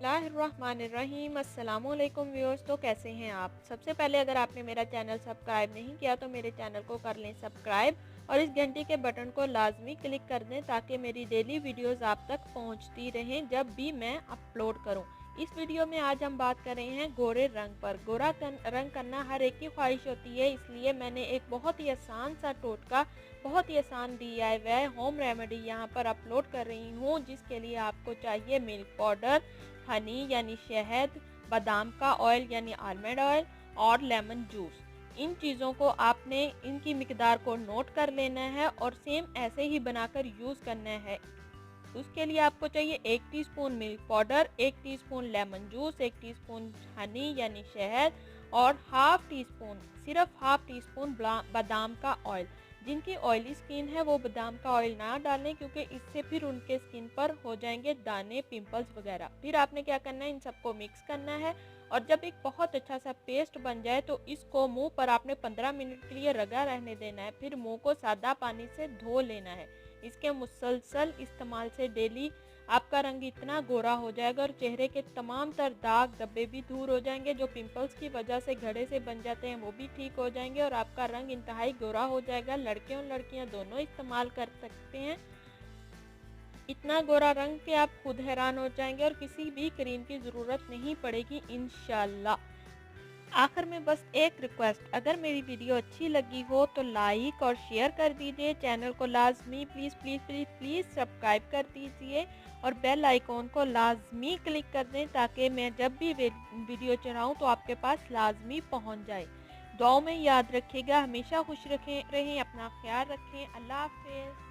बिस्मिल्लाहिर्रहमानिर्रहीम। अस्सलामुअलैकुम व्यूअर्स। तो कैसे हैं आप? सबसे पहले अगर आपने मेरा चैनल सब्सक्राइब नहीं किया तो मेरे चैनल को कर लें सब्सक्राइब और इस घंटी के बटन को लाजमी क्लिक कर दें ताकि मेरी डेली वीडियोस आप तक पहुंचती रहें जब भी मैं अपलोड करूं। इस वीडियो में आज हम बात कर रहे हैं गोरे रंग पर। रंग करना हर एक की ख्वाहिश होती है, इसलिए मैंने एक बहुत ही आसान सा टोटका, बहुत ही आसान DIY होम रेमेडी यहाँ पर अपलोड कर रही हूँ, जिसके लिए आपको चाहिए मिल्क पाउडर, हनी यानी शहद, बादाम का ऑयल यानी आलमंड ऑयल और लेमन जूस। इन चीज़ों को आपने इनकी मिकदार को नोट कर लेना है और सेम ऐसे ही बनाकर यूज़ करना है। उसके लिए आपको चाहिए 1 teaspoon milk powder, 1 teaspoon lemon juice, 1 teaspoon Honey यानी शहद और सिर्फ हाफ टी स्पून बादाम का ऑयल। जिनकी ऑयली स्किन है वो बादाम का ऑयल ना डालें, क्योंकि इससे फिर उनके स्किन पर हो जाएंगे दाने, पिंपल्स वगैरह। फिर आपने क्या करना है, इन सबको मिक्स करना है और जब एक बहुत अच्छा सा पेस्ट बन जाए तो इसको मुंह पर आपने 15 मिनट के लिए रगा रहने देना है। फिर मुंह को सादा पानी से धो लेना है। इसके मुसलसल इस्तेमाल से डेली आपका रंग इतना गोरा हो जाएगा और चेहरे के तमाम तर दाग धब्बे भी दूर हो जाएंगे। जो पिंपल्स की वजह से घड़े से बन जाते हैं वो भी ठीक हो जाएंगे और आपका रंग इंतहाई गोरा हो जाएगा। लड़के और लड़कियां दोनों इस्तेमाल कर सकते हैं। इतना गोरा रंग के आप खुद हैरान हो जाएंगे और किसी भी क्रीम की ज़रूरत नहीं पड़ेगी इंशाल्लाह। आखिर में बस एक रिक्वेस्ट, अगर मेरी वीडियो अच्छी लगी हो तो लाइक और शेयर कर दीजिए। चैनल को लाजमी please please please please subscribe कर दीजिए और बेल आइकॉन को लाजमी क्लिक कर दें ताकि मैं जब भी वीडियो चलाऊं तो आपके पास लाजमी पहुंच जाए। दुआओं में याद रखिएगा, हमेशा खुश रहें, अपना ख्याल रखें। अल्लाह हाफ़िज़।